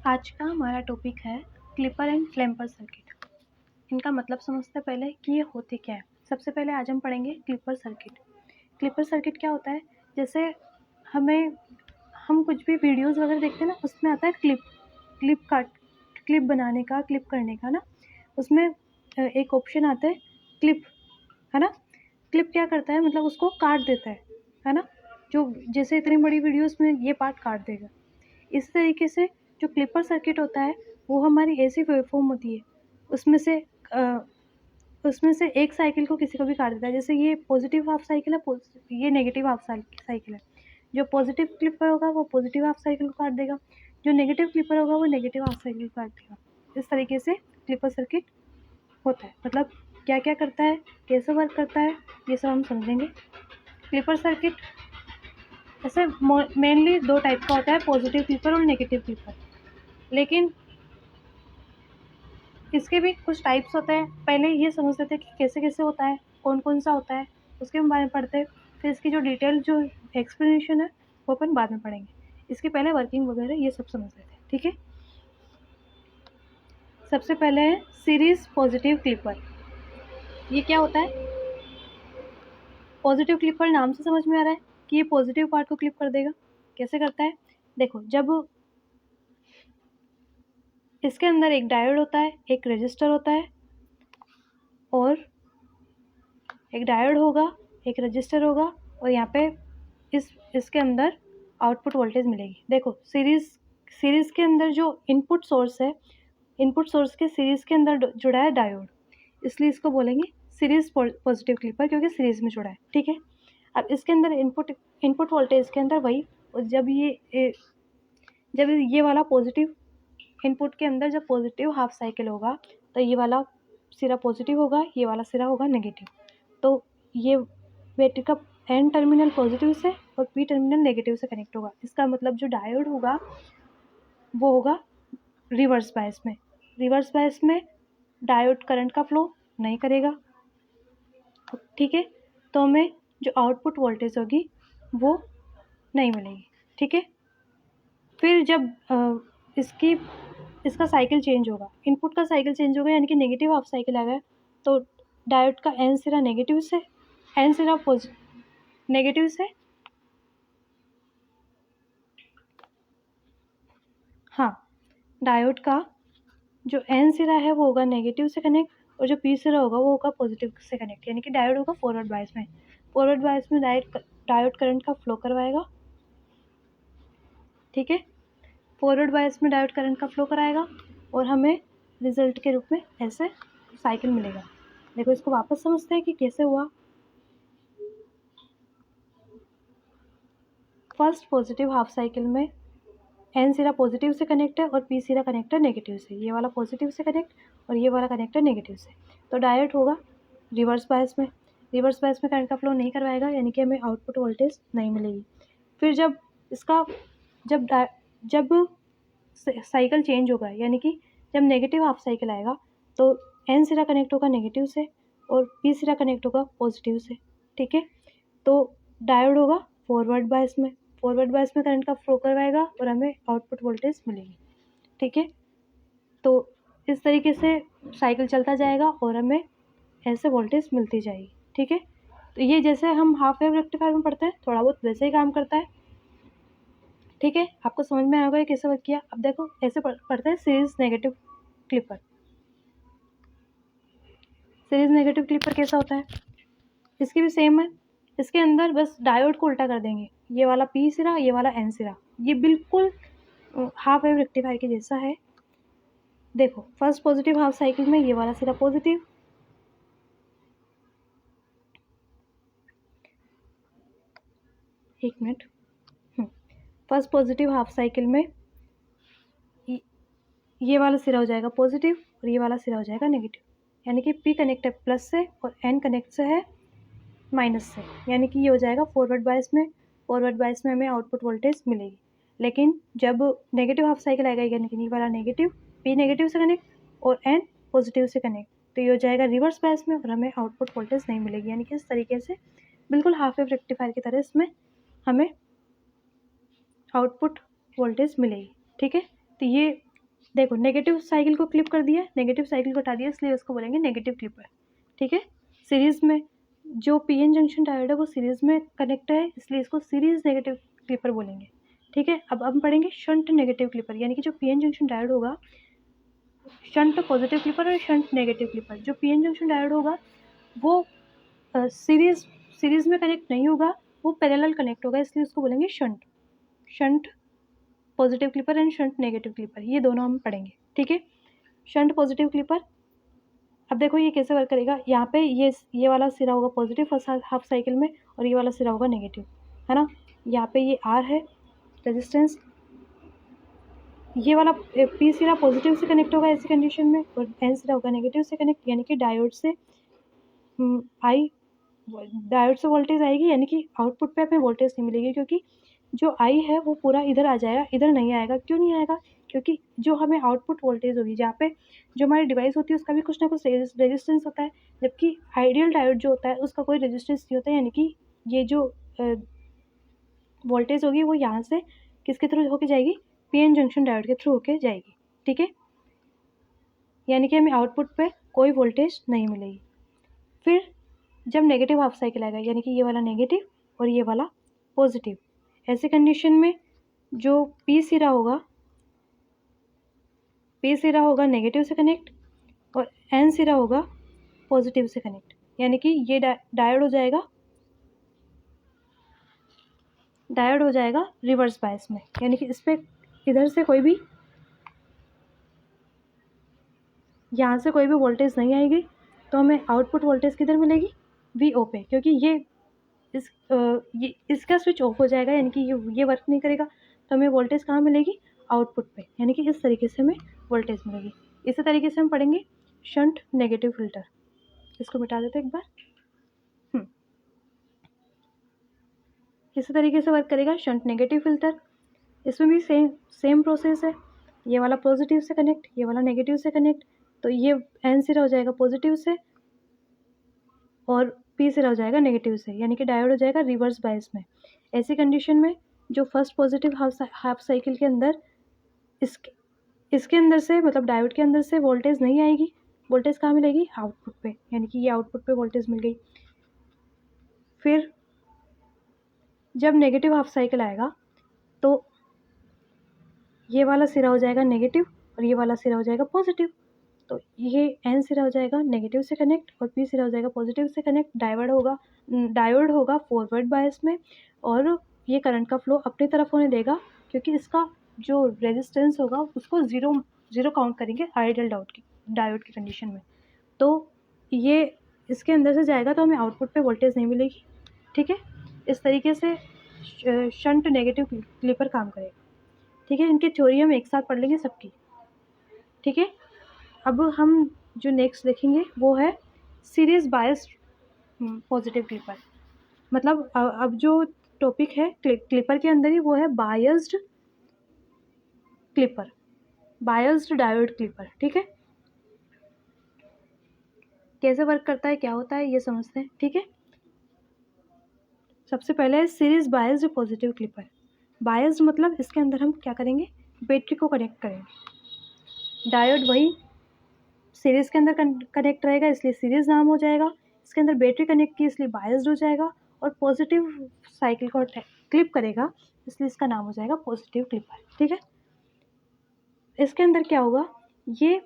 आज का हमारा टॉपिक है क्लिपर एंड क्लैम्पर सर्किट। इनका मतलब समझते पहले कि ये होते क्या है। सबसे पहले आज हम पढ़ेंगे क्लिपर सर्किट। क्लिपर सर्किट क्या होता है, जैसे हम कुछ भी वीडियोस वगैरह देखते हैं ना, उसमें आता है क्लिप बनाने का, क्लिप करने का ना, उसमें एक ऑप्शन आता है क्लिप, है ना। क्लिप क्या करता है, मतलब उसको काट देता है ना। जो जैसे इतनी बड़ी वीडियोस में ये पार्ट काट देगा। इस तरीके से जो क्लिपर सर्किट होता है वो हमारी ऐसी वेवफॉर्म होती है, उसमें से एक साइकिल को किसी को भी काट देता है। जैसे ये पॉजिटिव हाफ साइकिल है, ये नेगेटिव हाफ साइकिल है। जो पॉजिटिव क्लिपर होगा वो पॉजिटिव हाफ साइकिल को काट देगा, जो नेगेटिव क्लिपर होगा वो नेगेटिव हाफ साइकिल को काट देगा। इस तरीके से क्लिपर सर्किट होता है। मतलब क्या क्या करता है, कैसे वर्क करता है, ये सब हम समझेंगे। क्लिपर सर्किट ऐसे मेनली दो टाइप का होता है, पॉजिटिव क्लिपर और नेगेटिव क्लिपर। लेकिन इसके भी कुछ टाइप्स होते हैं। पहले ये समझते थे कि कैसे कैसे होता है, कौन कौन सा होता है, उसके बारे में पढ़ते हैं। फिर इसकी जो डिटेल जो एक्सप्लेनेशन है वो अपन बाद में पढ़ेंगे। इसके पहले वर्किंग वगैरह ये सब समझ लेते हैं, ठीक है। सबसे पहले है सीरीज पॉजिटिव क्लिपर। ये क्या होता है? पॉजिटिव क्लिपर नाम से समझ में आ रहा है कि ये पॉजिटिव पार्ट को क्लिप कर देगा। कैसे करता है, देखो। जब इसके अंदर एक डायोड होता है, एक रेजिस्टर होता है, और एक डायोड होगा, एक रजिस्टर होगा, और यहाँ पे इसके अंदर आउटपुट वोल्टेज मिलेगी। देखो सीरीज के अंदर जो इनपुट सोर्स है, इनपुट सोर्स के सीरीज के अंदर जुड़ा है डायोड, इसलिए इसको बोलेंगे सीरीज पॉजिटिव क्लिपर, क्योंकि सीरीज में जुड़ा है, ठीक है। अब इसके अंदर इनपुट वोल्टेज के अंदर वही, जब ये वाला पॉजिटिव इनपुट के अंदर जब पॉजिटिव हाफ साइकिल होगा तो ये वाला सिरा पॉजिटिव होगा, ये वाला सिरा होगा नेगेटिव। तो ये बैटरी का एन टर्मिनल पॉजिटिव से और पी टर्मिनल नेगेटिव से कनेक्ट होगा। इसका मतलब जो डायोड होगा वो होगा रिवर्स बायस में। रिवर्स बायस में डायोड करंट का फ्लो नहीं करेगा, ठीक है। तो हमें जो आउटपुट वोल्टेज होगी वो नहीं मिलेगी, ठीक है। फिर जब इसका साइकिल चेंज होगा, इनपुट का साइकिल चेंज होगा, यानी कि नेगेटिव हाफ साइकिल आ गया, तो डायोड का एन सिरा नेगेटिव से, एन सिरा नेगेटिव से, हाँ, डायोड का जो एन सिरा है वो होगा नेगेटिव से कनेक्ट, और जो पी सिरा होगा वो होगा पॉजिटिव से कनेक्ट, यानी कि डायोड होगा फॉरवर्ड बायस में। फॉरवर्ड बायस में डायोड करंट का फ्लो करवाएगा, ठीक है। फॉरवर्ड बायस में डायोड करंट का फ्लो कराएगा और हमें रिजल्ट के रूप में ऐसे साइकिल मिलेगा। देखो, इसको वापस समझते हैं कि कैसे हुआ। फर्स्ट पॉजिटिव हाफ साइकिल में एन सिरा पॉजिटिव से कनेक्ट है और पी सिरा कनेक्ट है नेगेटिव से। ये वाला पॉजिटिव से कनेक्ट और ये वाला कनेक्ट है नेगेटिव से। तो डायोड होगा रिवर्स बायस में। रिवर्स बायस में करंट का फ्लो नहीं करवाएगा, यानी कि हमें आउटपुट वोल्टेज नहीं मिलेगी। फिर जब इसका जब साइकिल चेंज होगा, यानी कि जब नेगेटिव हाफ साइकिल आएगा, तो एन सिरा कनेक्ट होगा नेगेटिव से और पी सिरा कनेक्ट होगा पॉजिटिव से, ठीक है। तो डायोड होगा फॉरवर्ड बायस में। फॉरवर्ड बायस में करंट का फ्लो करवाएगा और हमें आउटपुट वोल्टेज मिलेगी, ठीक है। तो इस तरीके से साइकिल चलता जाएगा और हमें ऐसे वोल्टेज मिलती जाएगी, ठीक है। तो ये जैसे हम हाफ वेव रेक्टिफायर में पढ़ते हैं, थोड़ा बहुत वैसे ही काम करता है, ठीक है। आपको समझ में आएगा कैसे वर्क किया। अब देखो, ऐसे पढ़ते हैं series negative clipper. Series negative clipper कैसा होता है, इसकी भी सेम है। इसके अंदर बस डायोड को उल्टा कर देंगे, ये वाला पी सिरा, ये वाला एन सिरा। ये बिल्कुल हाफ वेव रेक्टिफायर के जैसा है। देखो, फर्स्ट पॉजिटिव हाफ साइकिल में ये वाला सिरा पॉजिटिव, एक minute, first positive half cycle में ये वाला सिरा हो जाएगा पॉजिटिव और ये वाला सिरा हो जाएगा नेगेटिव, यानी कि पी कनेक्ट है प्लस से और एन कनेक्ट से है माइनस से, यानी कि ये हो जाएगा फॉरवर्ड बायस में। फॉरवर्ड बायस में हमें आउटपुट वोल्टेज मिलेगी। लेकिन जब नेगेटिव हाफ साइकिल आएगा, यानी कि ये वाला नेगेटिव, पी नेगेटिव से कनेक्ट और एन पॉजिटिव से कनेक्ट, तो ये हो जाएगा रिवर्स बायस में और हमें आउटपुट वोल्टेज नहीं मिलेगी। यानी कि इस तरीके से बिल्कुल हाफ वेव रेक्टिफायर की तरह इसमें हमें आउटपुट वोल्टेज मिलेगी, ठीक है। तो ये देखो नेगेटिव साइकिल को क्लिप कर दिया, नेगेटिव साइकिल को हटा दिया, इसलिए उसको बोलेंगे नेगेटिव क्लिपर। ठीक है, सीरीज में जो पीएन जंक्शन डायोड है वो सीरीज में कनेक्ट है, इसलिए इसको सीरीज नेगेटिव क्लिपर बोलेंगे। ठीक है, अब हम पढ़ेंगे शंट नेगेटिव क्लिपर, यानी कि जो पीएन जंक्शन डायोड होगा, शंट पॉजिटिव क्लिपर और शंट नेगेटिव क्लिपर। जो पीएन जंक्शन डायोड होगा वो सीरीज में कनेक्ट नहीं होगा, वो पैरेलल कनेक्ट होगा, इसलिए उसको बोलेंगे shunt. Shunt positive clipper and shunt negative clipper, ये दोनों हम पढ़ेंगे। ठीक है, शंट पॉजिटिव क्लिपर, अब देखो ये कैसे वर्क करेगा। यहाँ पे ये वाला सिरा होगा पॉजिटिव फर्स्ट हाफ साइकिल में, और ये वाला सिरा होगा नेगेटिव, है ना। यहाँ पे ये आर है रेजिस्टेंस, ये वाला पी सिरा पॉजिटिव से कनेक्ट होगा ऐसी कंडीशन में, और एन सिरा होगा नेगेटिव से कनेक्ट, यानी कि डायोड से डायोड से वोल्टेज आएगी, यानी कि आउटपुट पे हमें वोल्टेज नहीं मिलेगी, क्योंकि जो आई है वो पूरा इधर आ जाएगा, इधर नहीं आएगा। क्यों नहीं आएगा? क्योंकि जो हमें आउटपुट वोल्टेज होगी, जहाँ पे जो हमारी डिवाइस होती है उसका भी कुछ ना कुछ रेजिस्टेंस होता है, जबकि आइडियल डायोड जो होता है उसका कोई रेजिस्टेंस नहीं होता है, यानी कि ये जो वोल्टेज होगी वो यहाँ से किसके थ्रू होके जाएगी? पीएन जंक्शन डायोड के थ्रू होके जाएगी। ठीक है, यानी कि हमें आउटपुट पे कोई वोल्टेज नहीं मिलेगी। फिर जब नेगेटिव हाफ साइकिल आएगा, यानी कि ये वाला नेगेटिव और ये वाला पॉजिटिव, ऐसे कंडीशन में जो पी सिरा होगा नेगेटिव से कनेक्ट, और एन सिरा होगा पॉजिटिव से कनेक्ट, यानी कि ये डायोड हो जाएगा रिवर्स बायस में, यानी कि इस पर इधर से कोई भी, यहाँ से कोई भी वोल्टेज नहीं आएगी, तो हमें आउटपुट वोल्टेज किधर मिलेगी? वीओ पे, क्योंकि ये इसका स्विच ऑफ हो जाएगा, यानी कि ये वर्क नहीं करेगा, तो हमें वोल्टेज कहाँ मिलेगी? आउटपुट पे, यानी कि इस तरीके से हमें वोल्टेज मिलेगी। इसी तरीके से हम पढ़ेंगे शंट नेगेटिव फिल्टर। इसको मिटा देते एक बार। इसी तरीके से वर्क करेगा शंट नेगेटिव फिल्टर। इसमें भी सेम प्रोसेस है, ये वाला पॉजिटिव से कनेक्ट, ये वाला नेगेटिव से कनेक्ट, तो ये एन सिरा हो जाएगा पॉजिटिव से और पी सिरा हो जाएगा नेगेटिव से, यानी कि डायोड हो जाएगा रिवर्स बायस में। ऐसी कंडीशन में जो फर्स्ट पॉजिटिव हाफ साइकिल के अंदर इसके अंदर से, मतलब डायोड के अंदर से वोल्टेज नहीं आएगी, वोल्टेज कहाँ मिलेगी? आउटपुट पे, यानी कि ये आउटपुट पे वोल्टेज मिल गई। फिर जब नेगेटिव हाफ साइकिल आएगा तो ये वाला सिरा हो जाएगा नेगेटिव और ये वाला सिरा हो जाएगा पॉजिटिव, तो ये एन सिरा हो जाएगा नेगेटिव से कनेक्ट और पी सिरा हो जाएगा पॉजिटिव से कनेक्ट। डायोड होगा फॉरवर्ड बायस में, और ये करंट का फ्लो अपनी तरफ होने देगा, क्योंकि इसका जो रेजिस्टेंस होगा उसको ज़ीरो काउंट करेंगे आइडियल डायोड की कंडीशन में। तो ये इसके अंदर से जाएगा तो हमें आउटपुट पे वोल्टेज नहीं मिलेगी। ठीक है, इस तरीके से शंट नेगेटिव क्लिपर काम करेगा। ठीक है, इनकी थ्योरी हम एक साथ पढ़ लेंगे सबकी। ठीक है, अब हम जो नेक्स्ट देखेंगे वो है सीरीज बायस्ड पॉजिटिव क्लिपर। मतलब अब जो टॉपिक है क्लिपर के अंदर ही वो है biased clipper, biased diode clipper. ठीक है, कैसे वर्क करता है, क्या होता है, ये समझते हैं। ठीक है, सबसे पहले है series biased positive clipper. Biased मतलब इसके अंदर हम क्या करेंगे? बैटरी को कनेक्ट करेंगे। डायोड वही सीरीज के अंदर कनेक्ट रहेगा, इसलिए सीरीज नाम हो जाएगा। इसके अंदर बैटरी कनेक्ट की, इसलिए बायस्ड हो जाएगा। और पॉजिटिव साइकिल को क्लिप करेगा, इसलिए इसका नाम हो जाएगा पॉजिटिव क्लिपर। ठीक है, इसके अंदर क्या होगा? ये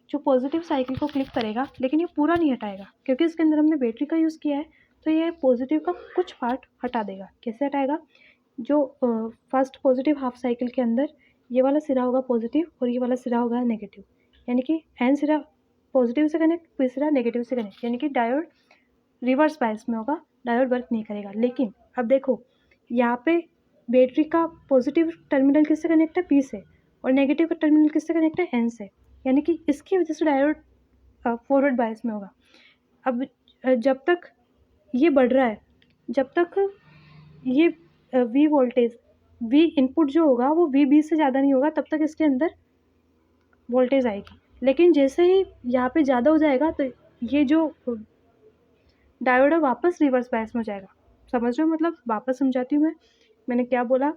जो पॉजिटिव साइकिल को क्लिप करेगा, लेकिन ये पूरा नहीं हटाएगा, क्योंकि इसके अंदर हमने बैटरी का यूज़ किया है, तो ये पॉजिटिव का कुछ पार्ट हटा देगा। कैसे हटाएगा? जो फर्स्ट पॉजिटिव हाफ साइकिल के अंदर ये वाला सिरा होगा पॉजिटिव और ये वाला सिरा होगा नेगेटिव, यानी कि एन सिरा पॉजिटिव से कनेक्ट, पी सिरा नेगेटिव से कनेक्ट, यानी कि डायोड रिवर्स बायस में होगा, डायोड वर्क नहीं करेगा। लेकिन अब देखो यहाँ पे बैटरी का पॉजिटिव टर्मिनल किससे कनेक्ट है? पी से, और नेगेटिव का टर्मिनल किससे कनेक्ट है? एन से, यानी कि इसकी वजह से डायोड फॉरवर्ड बायस में होगा। अब जब तक ये बढ़ रहा है, जब तक ये वी वोल्टेज, वी इनपुट जो होगा वो वी बी से ज़्यादा नहीं होगा, तब तक इसके अंदर वोल्टेज आएगी। लेकिन जैसे ही यहाँ पे ज़्यादा हो जाएगा तो ये जो डायोड है वापस रिवर्स बायस में हो जाएगा। समझ रहे हो? मतलब वापस समझाती हूँ मैंने क्या बोला।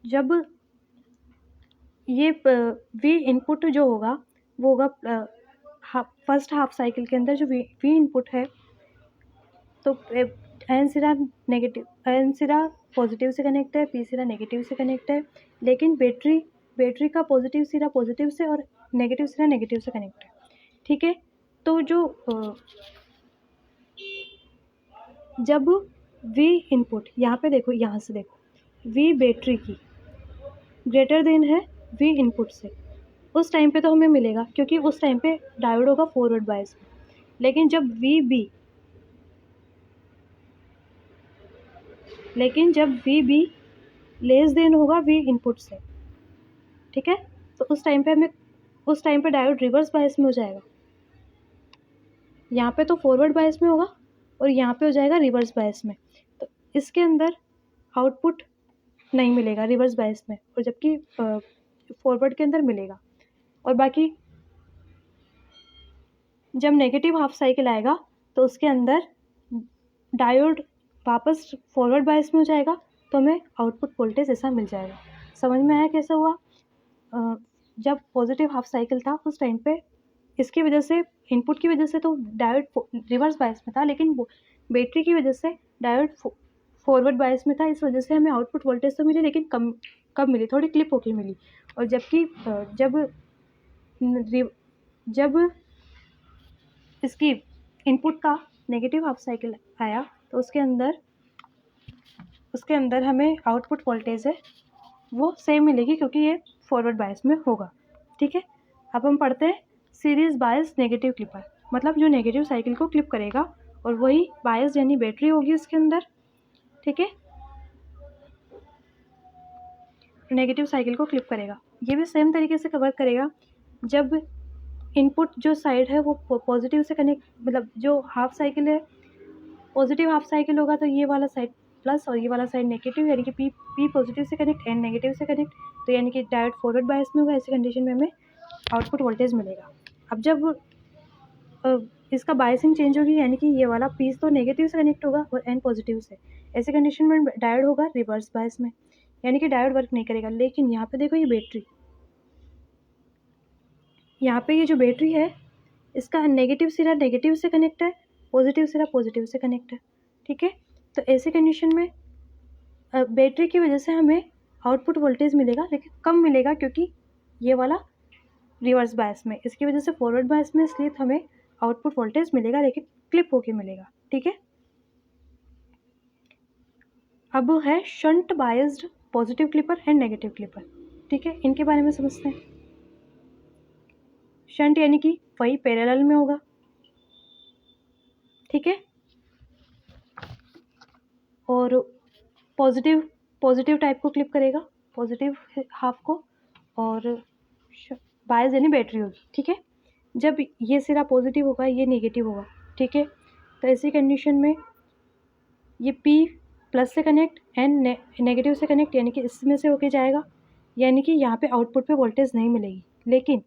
जब ये वी इनपुट जो होगा वो होगा फर्स्ट हाफ साइकिल के अंदर जो वी इनपुट है, तो एन सिरा पॉजिटिव से कनेक्ट है, पी सिरा नेगेटिव से कनेक्ट है, लेकिन बैटरी का पॉजिटिव सिरा पॉजिटिव से और नेगेटिव सिरा नेगेटिव से कनेक्ट है। ठीक है, तो जो जब वी इनपुट यहाँ पे देखो, यहाँ से देखो वी बैटरी की ग्रेटर देन है वी इनपुट से, उस टाइम पे तो हमें मिलेगा क्योंकि उस टाइम पे डायोड होगा फॉरवर्ड बायस में। लेकिन जब वी बी लेस देन होगा वी इनपुट से, ठीक है, तो उस टाइम पे डायोड रिवर्स बायस में हो जाएगा। यहाँ पे तो फॉरवर्ड बायस में होगा और यहाँ पे हो जाएगा रिवर्स बायस में, तो इसके अंदर आउटपुट नहीं मिलेगा रिवर्स बायस में, और जबकि फॉरवर्ड के अंदर मिलेगा। और बाकी जब नेगेटिव हाफ साइकिल आएगा तो उसके अंदर डायोड वापस फॉरवर्ड बायस में हो जाएगा, तो हमें आउटपुट वोल्टेज ऐसा मिल जाएगा। समझ में आया कैसे हुआ? जब पॉजिटिव हाफ साइकिल था उस टाइम पे इसकी वजह से, इनपुट की वजह से तो डायोड रिवर्स बायस में था, लेकिन बैटरी की वजह से डायोड फॉरवर्ड बायस में था। इस वजह से हमें आउटपुट वोल्टेज तो मिली, लेकिन कब मिली, थोड़ी क्लिप होकर मिली। और जबकि जब इसकी इनपुट का नेगेटिव हाफ साइकिल आया तो उसके अंदर हमें आउटपुट वोल्टेज है वो सेम मिलेगी, क्योंकि ये फॉरवर्ड बायस में होगा। ठीक है, अब हम पढ़ते हैं सीरीज बायस नेगेटिव क्लिपर, मतलब जो नेगेटिव साइकिल को क्लिप करेगा और वही बायस यानी बैटरी होगी उसके अंदर। ठीक है, नेगेटिव साइकिल को क्लिप करेगा। ये भी सेम तरीके से कवर करेगा। जब इनपुट जो साइड है वो पॉजिटिव से कनेक्ट, मतलब जो हाफ साइकिल है पॉजिटिव हाफ साइकिल होगा तो ये वाला साइड प्लस और ये वाला साइड नेगेटिव, यानी कि पी पॉजिटिव से कनेक्ट, एन नेगेटिव से कनेक्ट, तो यानी कि डायोड फॉरवर्ड बायस में होगा। ऐसी कंडीशन में हमें आउटपुट वोल्टेज मिलेगा। अब जब इसका बायसिंग चेंज होगी, यानी कि ये वाला पी तो नेगेटिव से कनेक्ट होगा और एन पॉजिटिव से, ऐसी कंडीशन में डायोड होगा रिवर्स बायस में, यानी कि डायोड वर्क नहीं करेगा। लेकिन यहाँ पे देखो ये बैटरी, यहाँ पे ये जो बैटरी है इसका नेगेटिव सिरा नेगेटिव से कनेक्ट है, पॉजिटिव सिरा पॉजिटिव से कनेक्ट है। ठीक है, तो ऐसी कंडीशन में बैटरी की वजह से हमें आउटपुट वोल्टेज मिलेगा, लेकिन कम मिलेगा क्योंकि ये वाला रिवर्स बायस में, इसकी वजह से फॉरवर्ड बायस में, इसलिए हमें आउटपुट वोल्टेज मिलेगा लेकिन क्लिप होके मिलेगा। ठीक है, अब है shunt biased positive clipper and negative clipper. ठीक है, इनके बारे में समझते हैं। शंट यानी कि वही पैरेलल में होगा। ठीक है, और पॉजिटिव टाइप को क्लिप करेगा, पॉजिटिव हाफ को, और बायस यानी बैटरी होगी। ठीक है, जब ये सिरा पॉजिटिव होगा ये नेगेटिव होगा। ठीक है, तो ऐसी कंडीशन में ये पी प्लस से कनेक्ट, एन नेगेटिव से कनेक्ट, यानी कि इसमें से होके जाएगा, यानी कि यहाँ पे आउटपुट पे वोल्टेज नहीं मिलेगी। लेकिन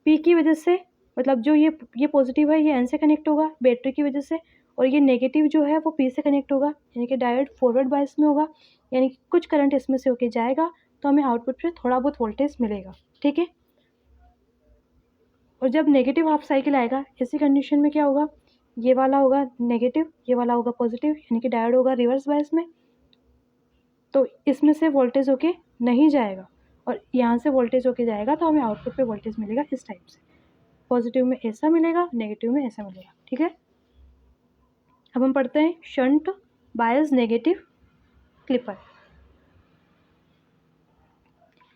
पी की वजह से, मतलब जो ये पॉजिटिव है ये एन से कनेक्ट होगा बैटरी की वजह से, और ये नेगेटिव जो है वो पी से कनेक्ट होगा, यानी कि डायोड फॉरवर्ड बायस में होगा, यानी कि कुछ करंट इसमें से होके जाएगा, तो हमें आउटपुट पे थोड़ा बहुत वोल्टेज मिलेगा। ठीक है, और जब नेगेटिव हाफ साइकिल आएगा ऐसी कंडीशन में क्या होगा, ये वाला होगा नेगेटिव, ये वाला होगा पॉजिटिव, यानी कि डायोड होगा रिवर्स बायस में, तो इसमें से वोल्टेज होके नहीं जाएगा और यहाँ से वोल्टेज होके जाएगा, तो हमें आउटपुट पे वोल्टेज मिलेगा इस टाइप से। पॉजिटिव में ऐसा मिलेगा, नेगेटिव में ऐसा मिलेगा। ठीक है, अब हम पढ़ते हैं शंट बायस नेगेटिव क्लिपर।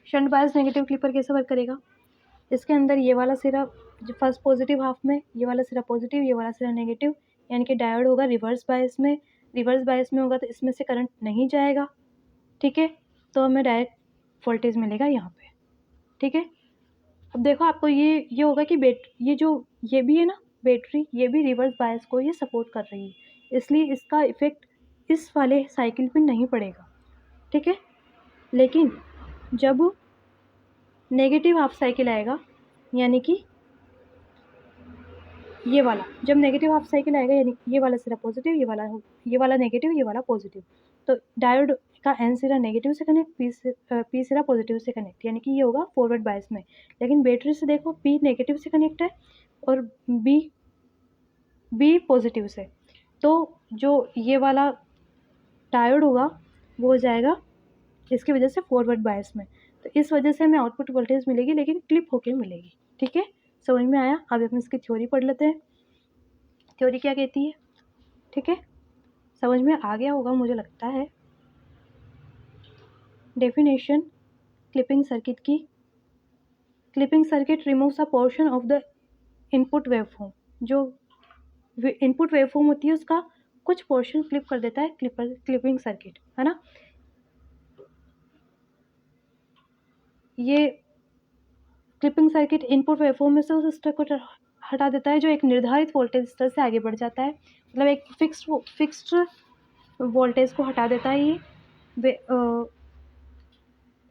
शंट बायस नेगेटिव क्लिपर कैसे वर्क करेगा? इसके अंदर ये वाला सिरा जो फर्स्ट पॉजिटिव हाफ में, ये वाला सिरा पॉजिटिव, ये वाला सिरा नेगेटिव, यानी कि डायोड होगा रिवर्स बायस में। रिवर्स बायस में होगा तो इसमें से करंट नहीं जाएगा। ठीक है, तो हमें डायरेक्ट वोल्टेज मिलेगा यहाँ पे। ठीक है, अब देखो आपको ये होगा कि ये भी है ना बैटरी, ये भी रिवर्स बायस को ये सपोर्ट कर रही है, इसलिए इसका इफेक्ट इस वाले साइकिल पे नहीं पड़ेगा। ठीक है, लेकिन जब नेगेटिव हाफ साइकिल आएगा, यानी कि ये वाला, जब नेगेटिव हाफ साइकिल आएगा, यानी ये वाला सिरा पॉजिटिव, ये वाला नेगेटिव, ये वाला पॉजिटिव, तो डायोड इसका एन सिरा नेगेटिव से कनेक्ट, पी सिरा पॉजिटिव से कनेक्ट, यानी कि ये होगा फॉरवर्ड बायस में। लेकिन बैटरी से देखो पी नेगेटिव से कनेक्ट है और बी पॉजिटिव से, तो जो ये वाला डायोड होगा वो हो जाएगा इसकी वजह से फॉरवर्ड बायस में। तो इस वजह से हमें आउटपुट वोल्टेज मिलेगी, लेकिन क्लिप होके मिलेगी। ठीक है, समझ में आया? अब हम इसकी थ्योरी पढ़ लेते हैं, थ्योरी क्या कहती है। ठीक है, समझ में आ गया होगा मुझे लगता है। डेफिनेशन क्लिपिंग सर्किट की, clipping circuit removes a portion of the input waveform. जो इनपुट वेवफॉर्म होती है उसका कुछ पोर्शन क्लिप कर देता है क्लिपिंग सर्किट, है ना। ये क्लिपिंग सर्किट इनपुट वेवफॉर्म में से उस स्तर को हटा देता है जो एक निर्धारित वोल्टेज स्तर से आगे बढ़ जाता है। मतलब एक फिक्स्ड वोल्टेज को हटा देता है ये।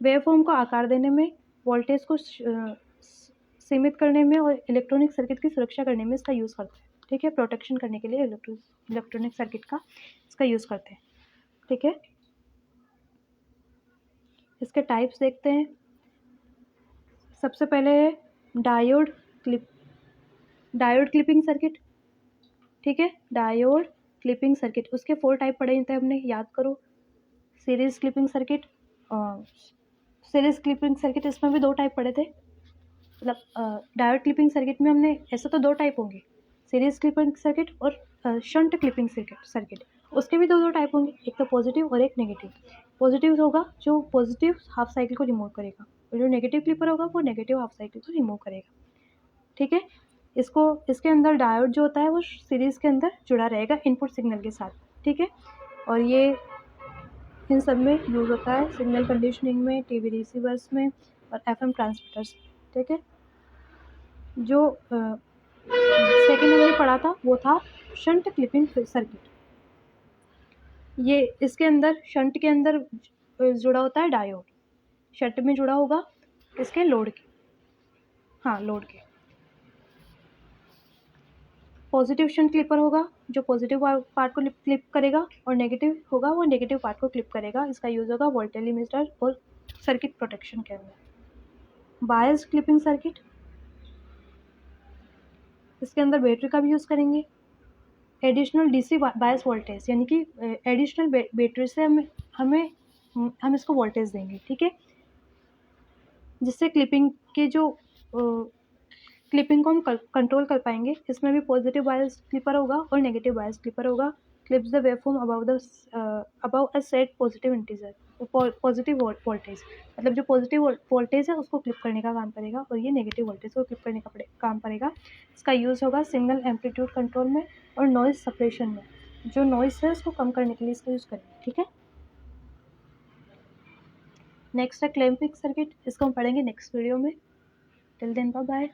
वेवफॉर्म को आकार देने में, वोल्टेज को सीमित करने में और इलेक्ट्रॉनिक सर्किट की सुरक्षा करने में इसका यूज़ करते हैं। ठीक है, प्रोटेक्शन करने के लिए इलेक्ट्रॉनिक सर्किट का इसका यूज़ करते हैं। ठीक है, इसके टाइप्स देखते हैं। सबसे पहले डायोड क्लिपिंग सर्किट। ठीक है, डायोड क्लिपिंग सर्किट, उसके 4 टाइप पढ़े थे हमने, याद करो। सीरीज क्लिपिंग सर्किट, इसमें भी 2 टाइप पढ़े थे। मतलब डायोड क्लिपिंग सर्किट में हमने ऐसे तो 2 टाइप होंगे, सीरीज क्लिपिंग सर्किट और शंट क्लिपिंग सर्किट। उसके भी 2 टाइप होंगे, एक तो पॉजिटिव और एक नेगेटिव। पॉजिटिव होगा जो पॉजिटिव हाफ साइकिल को रिमूव करेगा, और जो नेगेटिव क्लिपर होगा वो नेगेटिव हाफ साइकिल को रिमूव करेगा। ठीक है, इसके अंदर डायोड जो होता है वो सीरीज़ के अंदर जुड़ा रहेगा इनपुट सिग्नल के साथ। ठीक है, और ये इन सब में यूज़ होता है, सिग्नल कंडीशनिंग में, टीवी रिसीवर्स में और एफएम ट्रांसमीटर्स। ठीक है, जो सेकेंड हमने पढ़ा था वो था शंट क्लिपिंग सर्किट। ये इसके अंदर शंट के अंदर जुड़ा होता है डायोड, शंट में जुड़ा होगा इसके लोड के, हाँ लोड के। पॉजिटिव शंट क्लिपर होगा जो पॉजिटिव पार्ट को क्लिप करेगा, और नेगेटिव होगा वो नेगेटिव पार्ट को क्लिप करेगा। इसका यूज़ होगा वोल्टेज लिमिटर और सर्किट प्रोटेक्शन के अंदर। बायस क्लिपिंग सर्किट, इसके अंदर बैटरी का भी यूज़ करेंगे। एडिशनल डीसी बायस वोल्टेज, यानी कि एडिशनल बैटरी से हम इसको वोल्टेज देंगे। ठीक है, जिससे क्लिपिंग के जो क्लिपिंग को हम कंट्रोल कर पाएंगे। इसमें भी पॉजिटिव बायस क्लिपर होगा और नेगेटिव बायस क्लिपर होगा। Clips the waveform above a set positive integer, positive voltage, मतलब जो पॉजिटिव वोल्टेज है उसको क्लिप करने का काम करेगा, और ये नेगेटिव वोल्टेज को क्लिप करने का काम करेगा। इसका यूज़ होगा सिग्नल एम्पलीट्यूड कंट्रोल में और नॉइज़ सप्रेशन में, जो नॉइज़ है उसको कम करने के लिए इसका यूज़ करेंगे। ठीक है, नेक्स्ट है क्लैंपिंग सर्किट, इसको हम पढ़ेंगे नेक्स्ट वीडियो में। Till then bye bye.